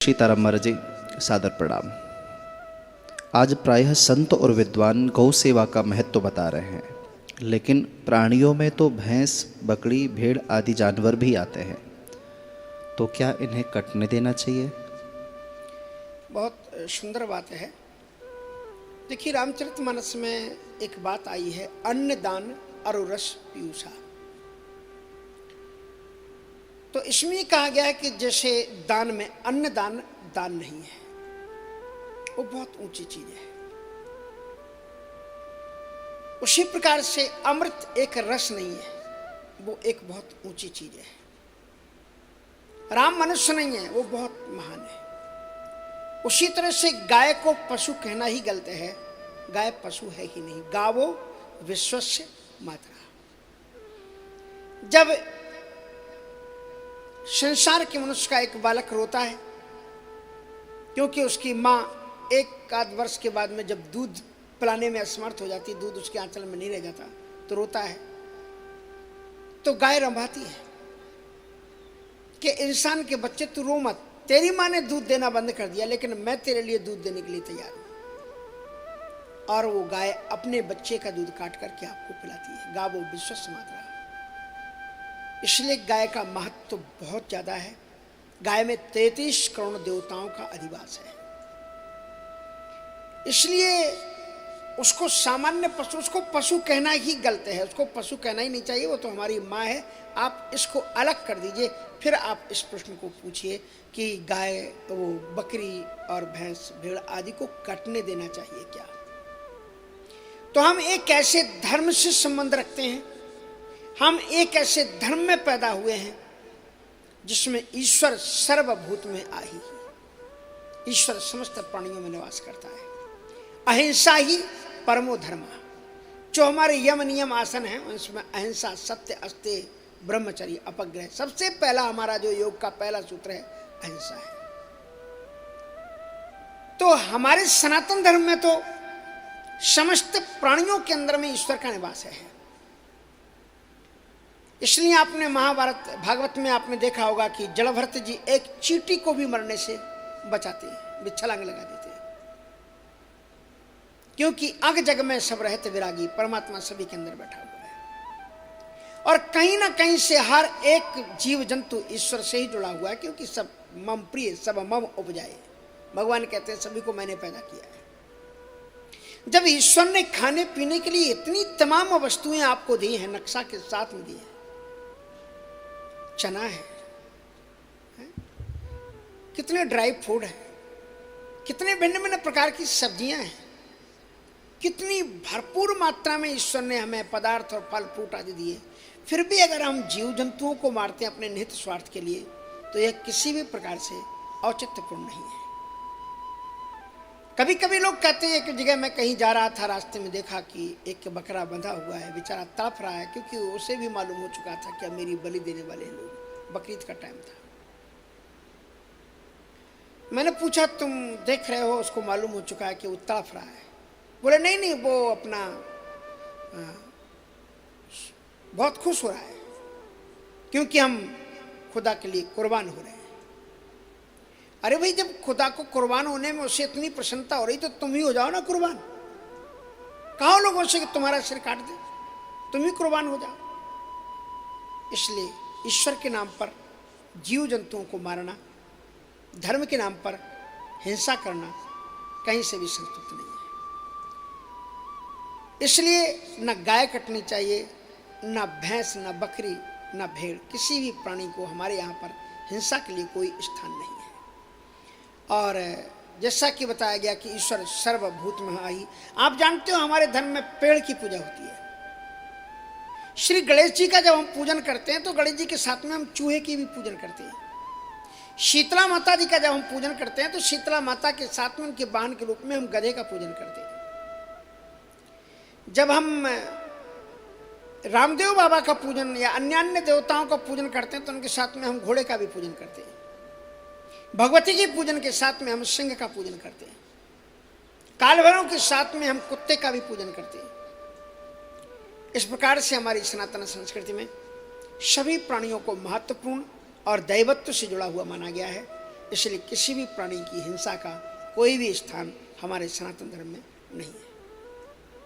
सीताराम महाराज जी, सादर प्रणाम। आज प्रायः संत और विद्वान गौ सेवा का महत्व बता रहे हैं, लेकिन प्राणियों में तो भैंस, बकरी, भेड़ आदि जानवर भी आते हैं, तो क्या इन्हें कटने देना चाहिए? बहुत सुंदर बात है। देखिए, रामचरितमानस में एक बात आई है, अन्न दान अरुरस पीयूषा। तो इसमें कहा गया है कि जैसे दान में अन्न दान दान नहीं है, वो बहुत ऊंची चीज है। उसी प्रकार से अमृत एक रस नहीं है, वो एक बहुत ऊंची चीज है। राम मनुष्य नहीं है, वो बहुत महान है। उसी तरह से गाय को पशु कहना ही गलत है। गाय पशु है ही नहीं। गावो विश्वस्य मातरा। जब संसार के मनुष्य का एक बालक रोता है क्योंकि उसकी माँ एक आध वर्ष के बाद में जब दूध पिलाने में असमर्थ हो जाती, दूध उसके आंचल में नहीं रह जाता, तो रोता है, तो गाय रंभाती है कि इंसान के बच्चे तू रो मत, तेरी माँ ने दूध देना बंद कर दिया, लेकिन मैं तेरे लिए दूध देने के लिए तैयार हूं। और वो गाय अपने बच्चे का दूध काट करके आपको पिलाती है। गावो विश्वस्य मातरा। इसलिए गाय का महत्व तो बहुत ज्यादा है। गाय में 33 करोड़ देवताओं का अधिवास है। इसलिए उसको सामान्य पशु, उसको पशु कहना ही गलत है, उसको पशु कहना ही नहीं चाहिए। वो तो हमारी माँ है। आप इसको अलग कर दीजिए, फिर आप इस प्रश्न को पूछिए कि गाय, वो बकरी और भैंस, भेड़ आदि को कटने देना चाहिए क्या? तो हम एक ऐसे धर्म से संबंध रखते हैं, हम एक ऐसे धर्म में पैदा हुए हैं जिसमें ईश्वर सर्वभूत में आही, ईश्वर समस्त प्राणियों में निवास करता है। अहिंसा ही परमो धर्म। जो हमारे यम नियम आसन हैं उसमें अहिंसा, सत्य, अस्तेय, ब्रह्मचर्य, अपग्रह, सबसे पहला हमारा जो योग का पहला सूत्र है अहिंसा है। तो हमारे सनातन धर्म में तो समस्त प्राणियों के अंदर में ईश्वर का निवास है। इसलिए आपने महाभारत भागवत में आपने देखा होगा कि जलभरत जी एक चींटी को भी मरने से बचाते हैं, वे छलांग लगा देते हैं, क्योंकि अग जग में सब रहते विरागी, परमात्मा सभी के अंदर बैठा हुआ है। और कहीं ना कहीं से हर एक जीव जंतु ईश्वर से ही जुड़ा हुआ है, क्योंकि सब मम प्रिय, सब मम उपजाए। भगवान कहते हैं सभी को मैंने पैदा किया है। जब ईश्वर ने खाने पीने के लिए इतनी तमाम वस्तुएं आपको दी हैं, नक्शा के साथ में दी है, चना है, कितने ड्राई फ्रूट है, कितने भिन्न भिन्न प्रकार की सब्जियां हैं, कितनी भरपूर मात्रा में ईश्वर ने हमें पदार्थ और फल फ्रूट आदि दिए। फिर भी अगर हम जीव जंतुओं को मारते हैं अपने निहित स्वार्थ के लिए, तो यह किसी भी प्रकार से औचित्यपूर्ण नहीं है। कभी कभी लोग कहते हैं, एक जगह मैं कहीं जा रहा था, रास्ते में देखा कि एक बकरा बंधा हुआ है, बेचारा तड़प रहा है, क्योंकि उसे भी मालूम हो चुका था कि मेरी बलि देने वाले लोग, बकरीद का टाइम था। मैंने पूछा तुम देख रहे हो, उसको मालूम हो चुका है कि वो तड़प रहा है? बोले नहीं नहीं, वो अपना बहुत खुश हो रहा है, क्योंकि हम खुदा के लिए कुर्बान हो रहे हैं। अरे भाई, जब खुदा को कुर्बान होने में उसे इतनी प्रसन्नता हो रही, तो तुम ही हो जाओ ना कुर्बान। कहो लोगों से कि तुम्हारा सिर काट दे, तुम ही कुर्बान हो जाओ। इसलिए ईश्वर के नाम पर जीव जंतुओं को मारना, धर्म के नाम पर हिंसा करना कहीं से भी संतुष्ट नहीं है। इसलिए न गाय कटनी चाहिए, न भैंस, न बकरी, न भेड़, किसी भी प्राणी को हमारे यहाँ पर हिंसा के लिए कोई स्थान नहीं है। और जैसा कि बताया गया कि ईश्वर सर्वभूत में आई। आप जानते हो हमारे धर्म में पेड़ की पूजा होती है। श्री गणेश जी का जब हम पूजन करते हैं तो गणेश जी के साथ में हम चूहे की भी पूजन करते हैं। शीतला माता जी का जब हम पूजन करते हैं तो शीतला माता के साथ में उनके वाहन के रूप में हम गधे का पूजन करते हैं। जब हम रामदेव बाबा का पूजन या अन्य देवताओं का पूजन करते हैं तो उनके साथ में हम घोड़े का भी पूजन करते हैं। भगवती जी पूजन के साथ में हम सिंह का पूजन करते हैं। काल भैरव के साथ में हम कुत्ते का भी पूजन करते हैं। इस प्रकार से हमारी सनातन संस्कृति में सभी प्राणियों को महत्वपूर्ण और दैवत्व से जुड़ा हुआ माना गया है। इसलिए किसी भी प्राणी की हिंसा का कोई भी स्थान हमारे सनातन धर्म में नहीं है।